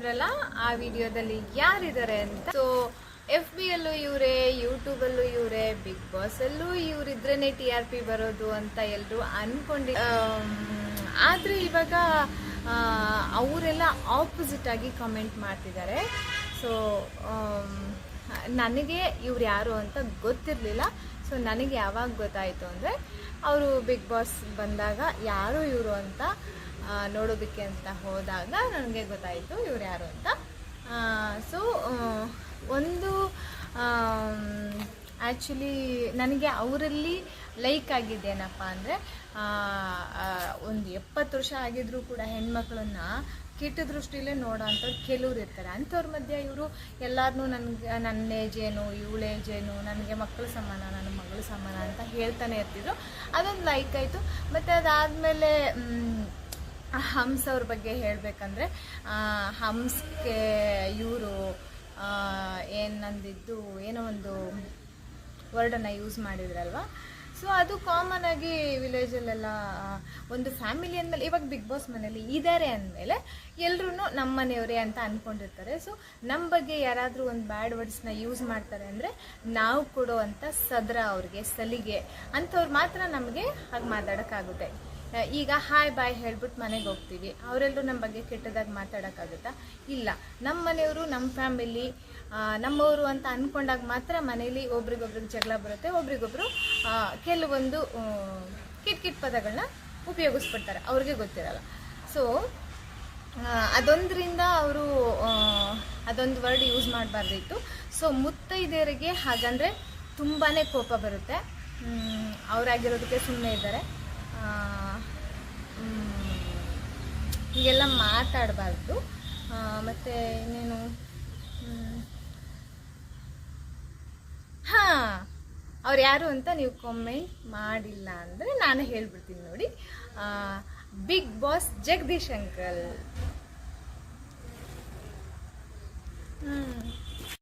ನೋಡಿದ್ರಲ್ಲ ಆ ವಿಡಿಯೋದಲ್ಲಿ ಯಾರಿದ್ದಾರೆ ಅಂತ. ಸೊ FB ಅಲ್ಲೂ ಇವರೇ, ಯೂಟ್ಯೂಬಲ್ಲೂ ಇವರೇ, ಬಿಗ್ ಬಾಸ್ ಅಲ್ಲೂ ಇವರಿದ್ರೇನೆ TRP ಬರೋದು ಅಂತ ಎಲ್ಲರೂ ಅನ್ಕೊಂಡಿ. ಆದರೆ ಇವಾಗ ಅವರೆಲ್ಲ ಆಪೋಸಿಟ್ ಆಗಿ ಕಮೆಂಟ್ ಮಾಡ್ತಿದ್ದಾರೆ. ಸೊ ನನಗೆ ಇವ್ರು ಯಾರು ಅಂತ ಗೊತ್ತಿರಲಿಲ್ಲ. ಸೊ ನನಗೆ ಯಾವಾಗ ಗೊತ್ತಾಯಿತು ಅಂದರೆ ಅವರು ಬಿಗ್ ಬಾಸ್ ಬಂದಾಗ ಯಾರು ಇವರು ಅಂತ ನೋಡೋದಕ್ಕೆ ಅಂತ ಹೋದಾಗ ನನಗೆ ಗೊತ್ತಾಯಿತು ಇವ್ರು ಯಾರು ಅಂತ. ಸೊ ಒಂದು ಆ್ಯಕ್ಚುಲಿ ನನಗೆ ಅವರಲ್ಲಿ ಲೈಕ್ ಆಗಿದ್ದೇನಪ್ಪ ಅಂದರೆ, ಒಂದು 70 ವರ್ಷ ಆಗಿದ್ರೂ ಕೂಡ ಹೆಣ್ಮಕ್ಳನ್ನ ಕೆಟ್ಟ ದೃಷ್ಟಿಲೇ ನೋಡೋ ಅಂಥವ್ರು ಕೆಲವ್ರು ಇರ್ತಾರೆ. ಅಂಥವ್ರ ಮಧ್ಯೆ ಇವರು ಎಲ್ಲರನ್ನೂ ನನ್ನ ಏಜೇನು, ಇವಳ ಏಜೇನು, ನನಗೆ ಮಕ್ಕಳು ಸಮಾನ, ನನ್ನ ಮಗಳು ಸಮಾನ ಅಂತ ಹೇಳ್ತಾನೆ ಇರ್ತಿದ್ರು. ಅದೊಂದು ಲೈಕ್ ಆಯಿತು. ಮತ್ತು ಅದಾದಮೇಲೆ ಹಂಸ್ ಅವ್ರ ಬಗ್ಗೆ ಹೇಳಬೇಕಂದ್ರೆ, ಹಂಸ್ಗೆ ಇವರು ಏನಂದಿದ್ದು ಏನೋ ಒಂದು ವರ್ಡನ್ನು ಯೂಸ್ ಮಾಡಿದ್ರಲ್ವ. ಸೊ ಅದು ಕಾಮನ್ ಆಗಿ ವಿಲೇಜಲ್ಲೆಲ್ಲ ಒಂದು ಫ್ಯಾಮಿಲಿ ಅಂದಮೇಲೆ, ಇವಾಗ ಬಿಗ್ ಬಾಸ್ ಮನೇಲಿ ಇದ್ದಾರೆ ಅಂದಮೇಲೆ ಎಲ್ಲರೂ ನಮ್ಮ ಮನೆಯವರೇ ಅಂತ ಅಂದ್ಕೊಂಡಿರ್ತಾರೆ. ಸೊ ನಮ್ಮ ಬಗ್ಗೆ ಯಾರಾದರೂ ಒಂದು ಬ್ಯಾಡ್ ವರ್ಡ್ಸ್ನ ಯೂಸ್ ಮಾಡ್ತಾರೆ ಅಂದರೆ ನಾವು ಕೊಡೋವಂಥ ಸದ್ರ ಅವ್ರಿಗೆ ಸಲಿಗೆ ಅಂಥವ್ರು ಮಾತ್ರ ನಮಗೆ ಹಾಗೆ ಮಾತಾಡೋಕ್ಕಾಗುತ್ತೆ. ಈಗ ಹಾಯ್ ಬಾಯ್ ಹೇಳ್ಬಿಟ್ಟು ಮನೆಗೆ ಹೋಗ್ತೀವಿ, ಅವರೆಲ್ಲರೂ ನಮ್ಮ ಬಗ್ಗೆ ಕೆಟ್ಟದಾಗಿ ಮಾತಾಡೋಕ್ಕಾಗುತ್ತಾ? ಇಲ್ಲ. ನಮ್ಮ ಮನೆಯವರು, ನಮ್ಮ ಫ್ಯಾಮಿಲಿ, ನಮ್ಮವರು ಅಂತ ಅಂದ್ಕೊಂಡಾಗ ಮಾತ್ರ ಮನೇಲಿ ಒಬ್ರಿಗೊಬ್ರಿಗೆ ಜಗಳ ಬರುತ್ತೆ, ಒಬ್ರಿಗೊಬ್ರು ಕೆಲವೊಂದು ಕೆಟ್ಟ ಪದಗಳನ್ನ ಉಪಯೋಗಿಸ್ಬಿಡ್ತಾರೆ, ಅವ್ರಿಗೆ ಗೊತ್ತಿರಲ್ಲ. ಸೊ ಅದೊಂದರಿಂದ ಅವರು ಅದೊಂದು ವರ್ಡ್ ಯೂಸ್ ಮಾಡಬಾರ್ದಿತ್ತು. ಸೊ ಮುತ್ತೈದೆಯರಿಗೆ ಹಾಗಂದರೆ ತುಂಬಾ ಕೋಪ ಬರುತ್ತೆ. ಅವರಾಗಿರೋದಕ್ಕೆ ಸುಮ್ಮನೆ ಇದ್ದಾರೆ. ಹೀಗೆಲ್ಲ ಮಾತಾಡಬಾರ್ದು. ಮತ್ತು ಇನ್ನೇನು, ಅವ್ರು ಯಾರು ಅಂತ ನೀವು ಕಾಮೆಂಟ್ ಮಾಡಿಲ್ಲ ಅಂದರೆ ನಾನು ಹೇಳ್ಬಿಡ್ತೀನಿ ನೋಡಿ. Big boss Jagadish uncle.